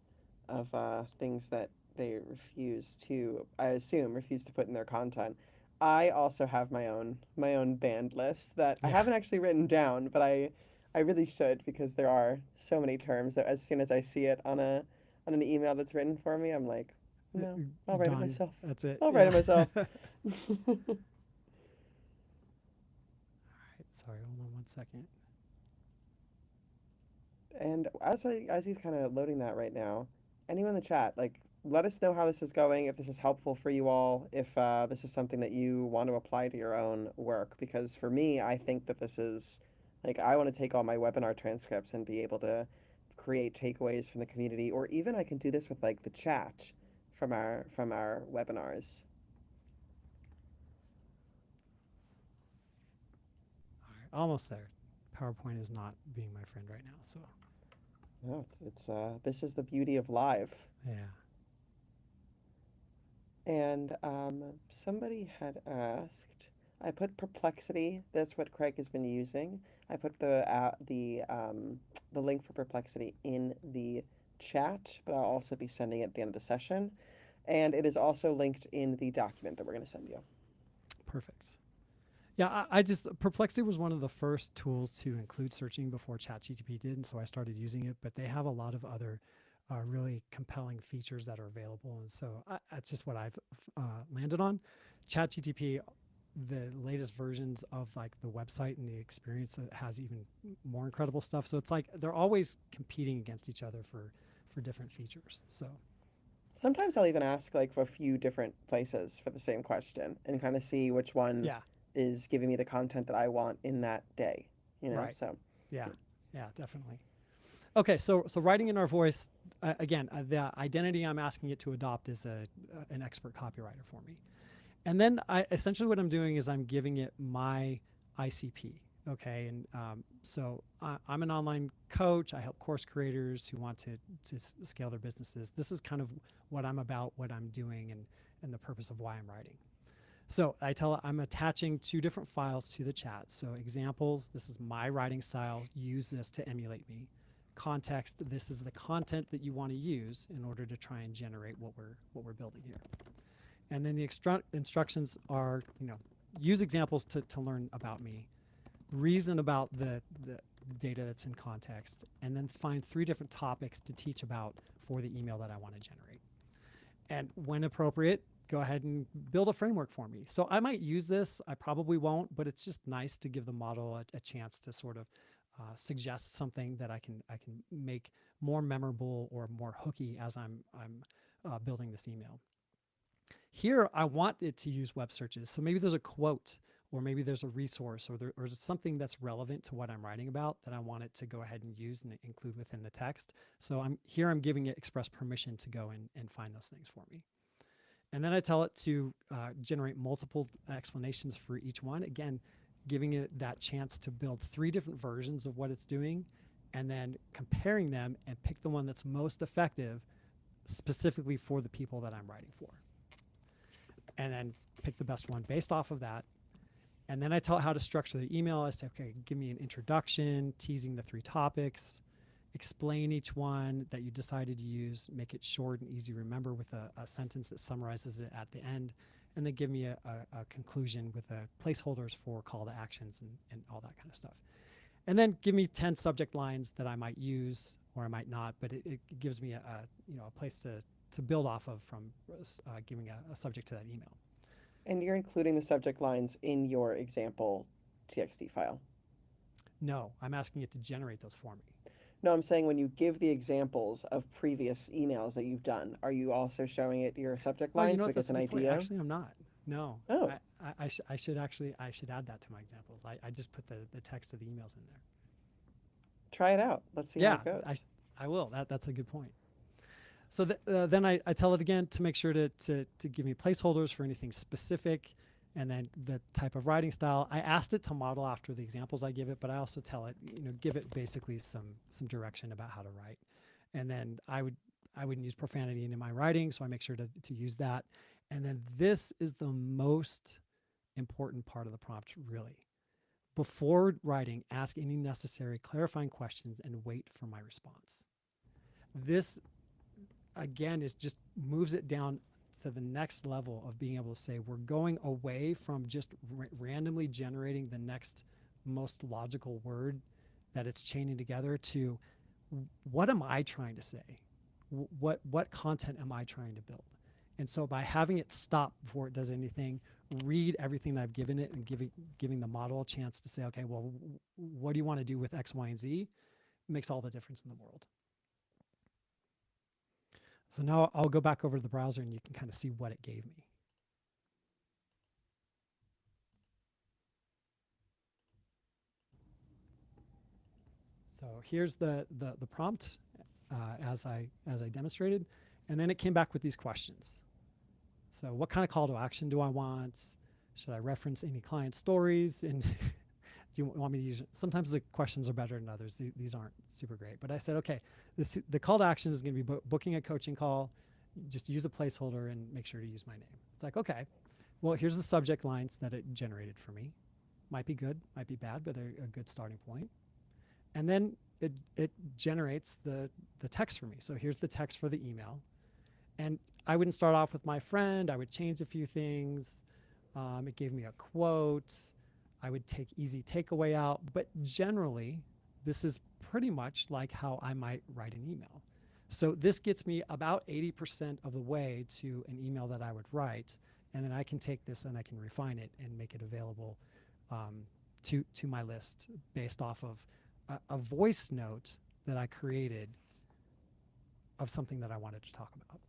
of things that they refuse to, I assume, refuse to put in their content. I also have my own banned list that I Yeah. haven't actually written down, but I really should because there are so many terms that as soon as I see it on an email that's written for me, I'm like, no, I'll write it Done. myself. That's it. I'll write Yeah. it myself. All right. Sorry. Hold on one second. And as he's kind of loading that right now, anyone in the chat, like, let us know how this is going, if this is helpful for you all, if this is something that you want to apply to your own work. Because for me, I think that this is, like, I want to take all my webinar transcripts and be able to create takeaways from the community, or even I can do this with like the chat from our webinars. All right. Almost there. PowerPoint is not being my friend right now. So, No, it's this is the beauty of live. yeah. And somebody had asked. I put Perplexity. That's what Craig has been using. I put the link for Perplexity in the chat, but I'll also be sending it at the end of the session. And it is also linked in the document that we're going to send you. Perfect. Yeah, I just Perplexity was one of the first tools to include searching before ChatGPT did, and so I started using it. But they have a lot of other really compelling features that are available, and so that's just what I've landed on. ChatGPT, the latest versions of like the website and the experience has even more incredible stuff. So it's like they're always competing against each other for different features. So Sometimes I'll even ask like a few different places for the same question and kind of see which one yeah, is giving me the content that I want in that day. You know, right, so yeah, yeah, definitely. Okay, so writing in our voice again. The identity I'm asking it to adopt is an expert copywriter for me, and then essentially what I'm doing is I'm giving it my ICP. Okay, and I'm an online coach. I help course creators who want to scale their businesses. This is kind of what I'm about, what I'm doing, and the purpose of why I'm writing. So I tell it I'm attaching two different files to the chat. So examples, this is my writing style. Use this to emulate me. Context, this is the content that you want to use in order to try and generate what we're building here. And then the instructions are, use examples to learn about me, reason about the data that's in context, and then find three different topics to teach about for the email that I want to generate. And when appropriate, go ahead and build a framework for me. So I might use this, I probably won't, but it's just nice to give the model a chance to sort of suggest something that I can make more memorable or more hooky as I'm building this email. Here, I want it to use web searches. So maybe there's a quote, or maybe there's a resource, or something that's relevant to what I'm writing about that I want it to go ahead and use and include within the text. So I'm giving it express permission to go and find those things for me. And then I tell it to generate multiple explanations for each one. Again, giving it that chance to build three different versions of what it's doing and then comparing them and pick the one that's most effective specifically for the people that I'm writing for. And then pick the best one based off of that. And then I tell it how to structure the email. I say, okay, give me an introduction, teasing the three topics, explain each one that you decided to use, make it short and easy to remember with a sentence that summarizes it at the end, and then give me a conclusion with placeholders for call to actions and all that kind of stuff. And then give me 10 subject lines that I might use or I might not, but it gives me a place to build off of from giving a subject to that email. and you're including the subject lines in your example TXT file. No, I'm asking it to generate those for me. No, I'm saying when you give the examples of previous emails that you've done, are you also showing it your subject Oh, you lines know so what? it gets That's a an good point. idea? Actually, I'm not. No, Oh, I should add that to my examples. I just put the text of the emails in there. Try it out. Let's see how Yeah, it goes. I will. That's a good point. So then I tell it again to make sure to give me placeholders for anything specific, and then the type of writing style. I asked it to model after the examples I give it, but I also tell it, give it basically some direction about how to write. And then I wouldn't use profanity in my writing, so I make sure to use that. And then this is the most important part of the prompt, really. Before writing, ask any necessary clarifying questions and wait for my response. This again is just moves it down to the next level of being able to say we're going away from just randomly generating the next most logical word that it's chaining together to what am I trying to say? What content am I trying to build? And so by having it stop before it does anything, read everything that I've given it and giving the model a chance to say, okay, well, what do you want to do with X, Y, and Z? Makes all the difference in the world. So now I'll go back over to the browser and you can kind of see what it gave me. So here's the prompt as I demonstrated, and then it came back with these questions. So what kind of call to action do I want? Should I reference any client stories? And do you want me to use it? Sometimes the questions are better than others. These aren't super great. But I said, okay, the call to action is going to be booking a coaching call. Just use a placeholder and make sure to use my name. It's like, okay, well, here's the subject lines that it generated for me. Might be good, might be bad, but they're a good starting point. And then it generates the text for me. So here's the text for the email. And I wouldn't start off with my friend. I would change a few things. It gave me a quote. I would take easy takeaway out. But generally, this is pretty much like how I might write an email. So this gets me about 80% of the way to an email that I would write. And then I can take this and I can refine it and make it available to my list based off of a voice note that I created of something that I wanted to talk about.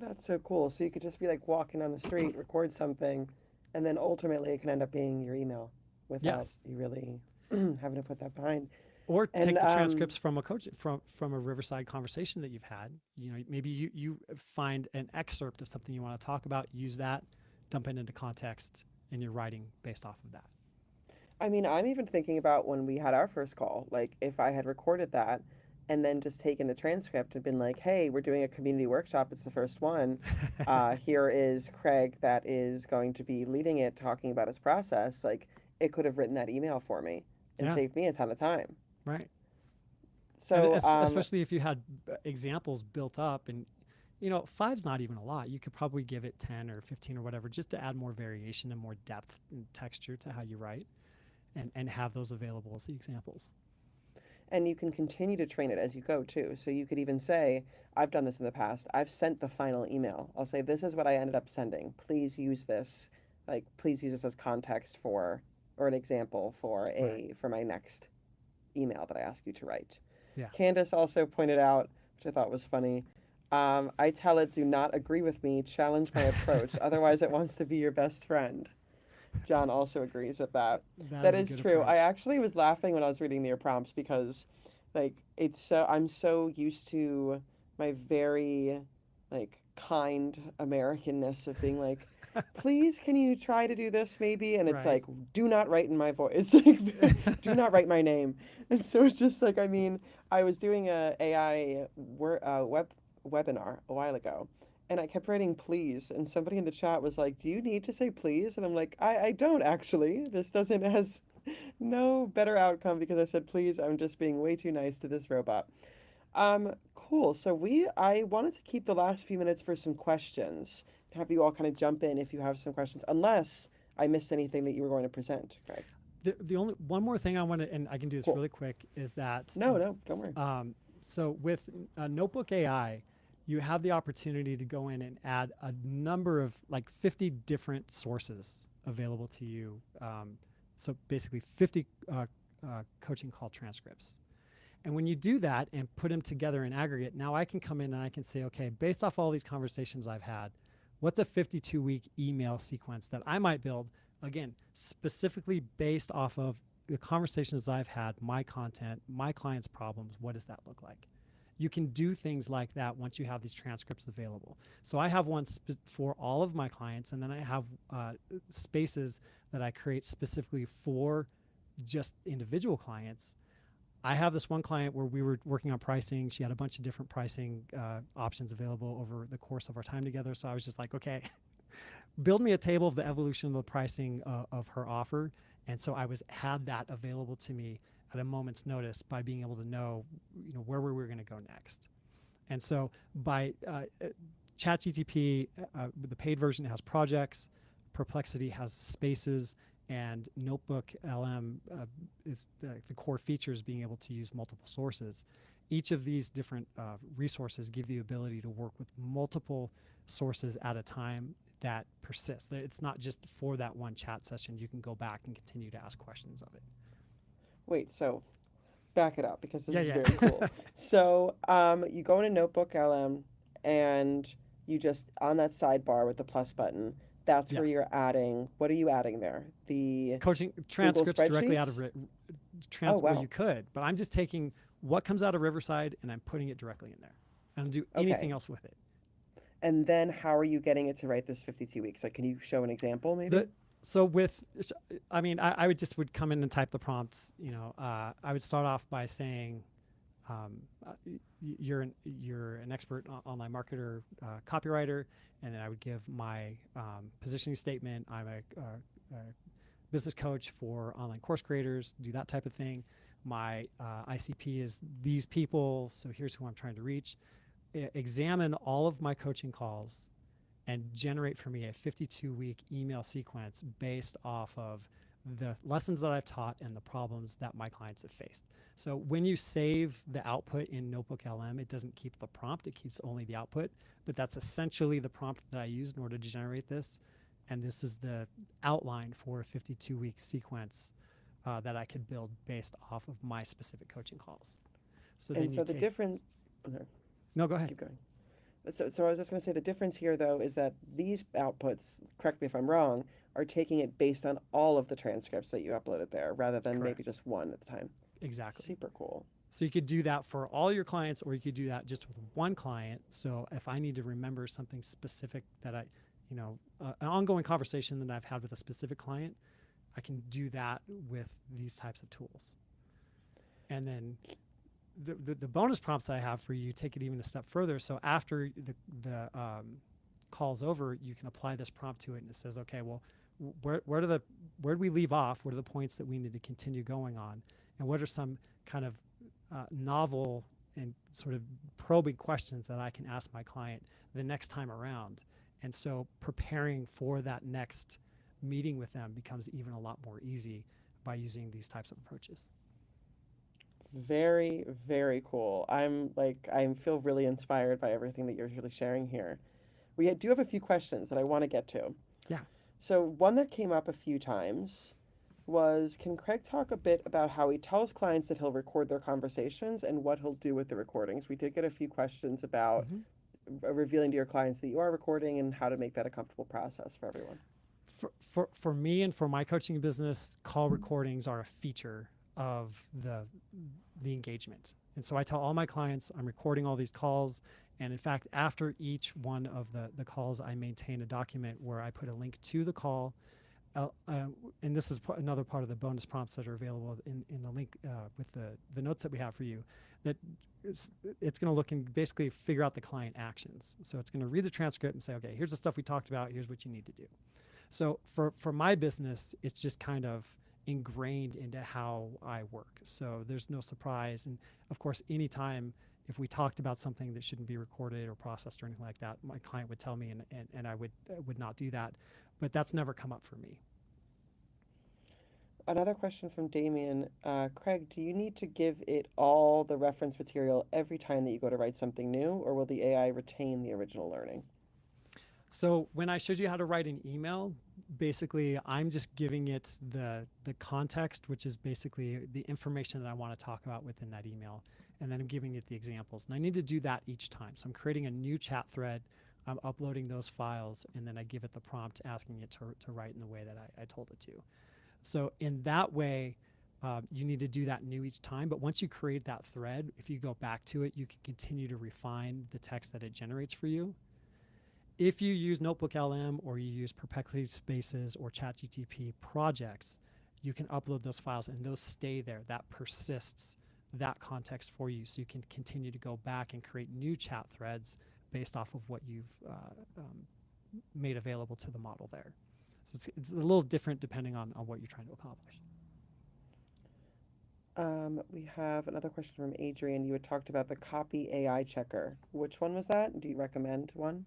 That's so cool. So you could just be like walking on the street, record something, and then ultimately it can end up being your email without Yes. you really having to put that behind. Or And take the transcripts from a coach from a Riverside conversation that you've had. Maybe you find an excerpt of something you want to talk about, use that, dump it into context, and you're writing based off of that. I mean, I'm even thinking about when we had our first call, like if I had recorded that and then just taken the transcript and been like, hey, we're doing a community workshop. It's the first one. Here is Craig that is going to be leading it, talking about his process. Like it could have written that email for me and Yeah, saved me a ton of time. right. And So, especially if you had examples built up, and five's not even a lot. You could probably give it 10 or 15 or whatever, just to add more variation and more depth and texture to how you write, and have those available as the examples. and you can continue to train it as you go too. So you could even say, I've done this in the past. I've sent the final email. I'll say, this is what I ended up sending. Please use this. Like, please use this as context for, or an example for Right. for my next email that I ask you to write. Yeah. Candace also pointed out, which I thought was funny. I tell it, do not agree with me, challenge my approach. Otherwise, it wants to be your best friend. John also agrees with that. That That is a is good true. I approach. actually was laughing when I was reading their prompts because, like, it's so I'm so used to my very, like, kind Americanness of being like, please, can you try to do this maybe? And it's Right. like, do not write in my voice. It's like, do not write my name. And so it's just like, I mean, I was doing a AI webinar a while ago, and I kept writing please, and somebody in the chat was like, do you need to say please? And I'm like, I don't actually. This doesn't has no better outcome because I said please. I'm just being way too nice to this robot. Cool. So I wanted to keep the last few minutes for some questions. Have you all kind of jump in if you have some questions, unless I missed anything that you were going to present, Craig. The only one more thing I want to, and I can do this Cool. really quick, is that No, no, don't worry. so with Notebook AI, you have the opportunity to go in and add a number of like 50 different sources available to you. So basically 50 coaching call transcripts. And when you do that and put them together in aggregate, now I can come in and I can say, okay, based off all these conversations I've had, what's a 52-week email sequence that I might build, again, specifically based off of the conversations I've had, my content, my clients' problems, what does that look like? You can do things like that once you have these transcripts available. So I have one for all of my clients, and then I have spaces that I create specifically for just individual clients. I have this one client where we were working on pricing. She had a bunch of different pricing options available over the course of our time together. So I was just like, okay, build me a table of the evolution of the pricing of her offer. And so I had that available to me at a moment's notice by being able to know, where we were going to go next. And so by ChatGTP, the paid version has projects, Perplexity has spaces, and Notebook LM is the core features, being able to use multiple sources. Each of these different resources give the ability to work with multiple sources at a time that persists. It's not just for that one chat session. You can go back and continue to ask questions of it. Wait, so back it up because this Yeah, is yeah. very cool. So you go into Notebook LM and you just, on that sidebar with the plus button, that's where Yes. you're adding, what are you adding there? The Coaching Google transcripts directly out of spreadsheets? well, Wow. you could, but I'm just taking what comes out of Riverside and I'm putting it directly in there. I don't do anything Okay. else with it. And then how are you getting it to write this 52 weeks? Like, can you show an example maybe? The so with I mean, I would come in and type the prompts. I would start off by saying, um, uh, you're an expert online marketer, copywriter, and then I would give my positioning statement. I'm a business coach for online course creators. Do that type of thing. My ICP is these people, so here's who I'm trying to reach. Examine all of my coaching calls and generate for me a 52-week email sequence based off of the lessons that I've taught and the problems that my clients have faced. So when you save the output in Notebook LM, it doesn't keep the prompt, it keeps only the output, but that's essentially the prompt that I used in order to generate this. And this is the outline for a 52-week sequence that I could build based off of my specific coaching calls. So And then you so the take, difference, okay, no, go ahead. keep going. So I was just going to say the difference here, though, is that these outputs, correct me if I'm wrong, are taking it based on all of the transcripts that you uploaded there, rather than maybe Correct. just one at the time. Exactly. Super cool. So you could do that for all your clients, or you could do that just with one client. So if I need to remember something specific that an ongoing conversation that I've had with a specific client, I can do that with these types of tools. And then the bonus prompts I have for you take it even a step further. So after the call's over, you can apply this prompt to it, and it says, okay, well, where do we leave off? What are the points that we need to continue going on? And what are some kind of novel and sort of probing questions that I can ask my client the next time around? And so preparing for that next meeting with them becomes even a lot more easy by using these types of approaches. Very, very cool. I feel really inspired by everything that you're really sharing here. We do have a few questions that I want to get to. Yeah. So one that came up a few times was, can Craig talk a bit about how he tells clients that he'll record their conversations and what he'll do with the recordings? We did get a few questions about Mm-hmm. Revealing to your clients that you are recording and how to make that a comfortable process for everyone. For me and for my coaching business, call recordings are a feature of the engagement. And so I tell all my clients I'm recording all these calls. And in fact, after each one of the calls, I maintain a document where I put a link to the call. And this is another part of the bonus prompts that are available in the link with the notes that we have for you, that it's going to look and basically figure out the client actions. So it's going to read the transcript and say, okay, here's the stuff we talked about. Here's what you need to do. So for my business, it's just kind of ingrained into how I work. So there's no surprise. And of course, anytime if we talked about something that shouldn't be recorded or processed or anything like that, my client would tell me, and I would not do that. But that's never come up for me. Another question from Damien. Craig, do you need to give it all the reference material every time that you go to write something new, or will the AI retain the original learning? So when I showed you how to write an email, basically I'm just giving it the context, which is basically the information that I want to talk about within that email. And then I'm giving it the examples. And I need to do that each time. So I'm creating a new chat thread. I'm uploading those files, and then I give it the prompt asking it to write in the way that I told it to. So in that way, You need to do that new each time. But once you create that thread, if you go back to it, you can continue to refine the text that it generates for you. If you use Notebook LM or you use Perplexity Spaces or ChatGTP projects, you can upload those files and those stay there. That persists that context for you. So you can continue to go back and create new chat threads based off of what you've made available to the model there. So it's a little different depending on what you're trying to accomplish. We have another question from Adrian. You had talked about the copy AI checker. Which one was that? Do you recommend one?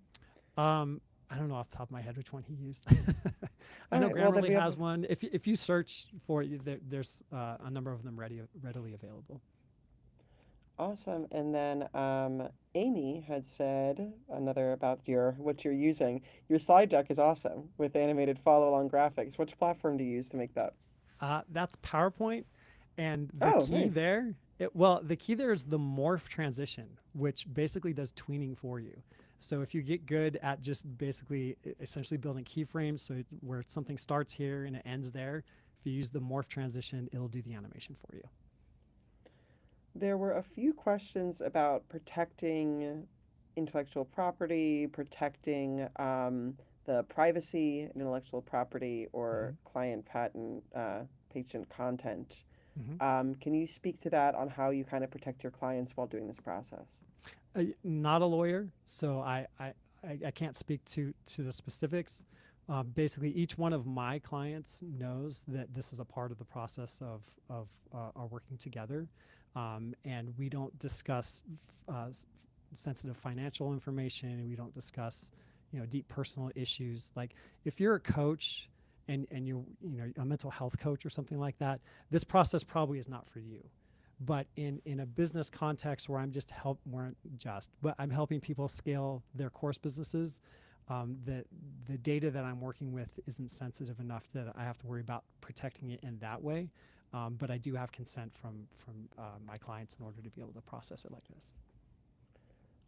I don't know off the top of my head which one he used. I All know right. Well, then Grammarly we have has one. If you search for it, there's a number of them readily available. awesome. And then Amy had said another about your what you're using. Your slide deck is awesome with animated follow along graphics. Which platform do you use to make that? That's PowerPoint, and the Oh, key nice. there, well, the key there is the morph transition, which basically does tweening for you. So if you get good at just basically essentially building keyframes, so where something starts here and it ends there, if you use the morph transition, it'll do the animation for you. There were a few questions about protecting intellectual property, protecting the privacy and intellectual property or Hmm. client patent patient content. Hmm. Can you speak to that on how you kind of protect your clients while doing this process? Not a lawyer, so I can't speak to the specifics. Basically, each one of my clients knows that this is a part of the process of our working together, and we don't discuss uh, sensitive financial information. We don't discuss deep personal issues. Like if you're a coach and you're a mental health coach or something like that, this process probably is not for you. But in a business context where I'm helping people scale their course businesses, the data that I'm working with isn't sensitive enough that I have to worry about protecting it in that way. But I do have consent from my clients in order to be able to process it like this.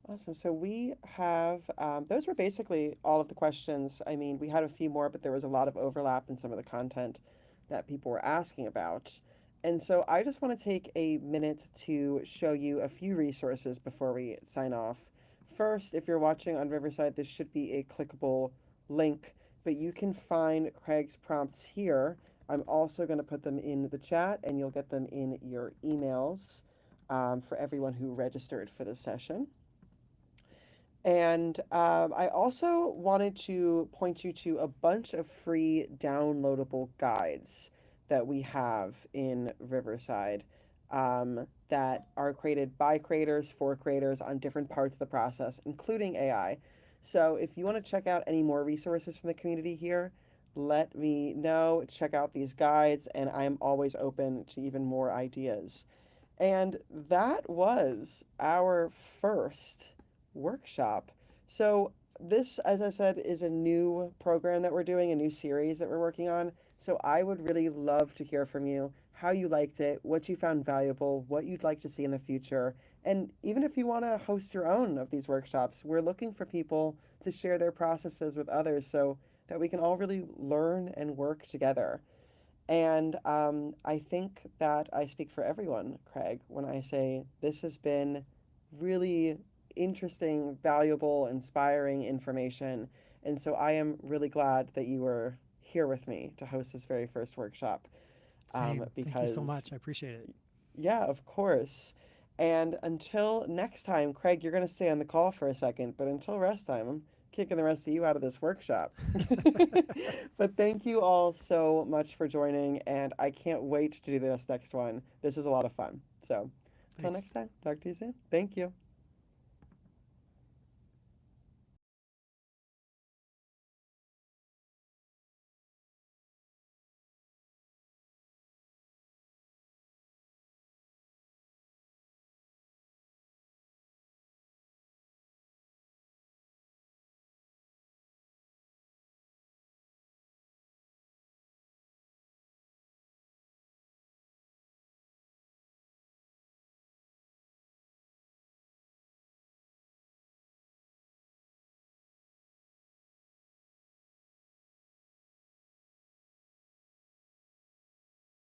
Awesome. So we have, those were basically all of the questions. I mean, we had a few more, but there was a lot of overlap in some of the content that people were asking about. And so I just want to take a minute to show you a few resources before we sign off. First, if you're watching on Riverside, this should be a clickable link, but you can find Craig's prompts here. I'm also going to put them in the chat, and you'll get them in your emails for everyone who registered for this session. And I also wanted to point you to a bunch of free downloadable guides that we have in Riverside that are created by creators for creators on different parts of the process, including AI. So if you want to check out any more resources from the community here, let me know. Check out these guides, and I'm always open to even more ideas. And that was our first workshop. So, this, as I said, is a new program that we're doing, a new series that we're working on. So, I would really love to hear from you how you liked it, what you found valuable, what you'd like to see in the future. And even if you want to host your own of these workshops, we're looking for people to share their processes with others so that we can all really learn and work together. And I think that I speak for everyone, Craig, when I say this has been really interesting, valuable, inspiring information. And so I am really glad that you were here with me to host this very first workshop Same. Thank you so because, much. I appreciate it. yeah, of course. And until next time, Craig, you're going to stay on the call for a second, but until rest time, I'm kicking the rest of you out of this workshop. But thank you all so much for joining, and I can't wait to do this next one. This was a lot of fun. So, until Thanks. next time, talk to you soon. Thank you.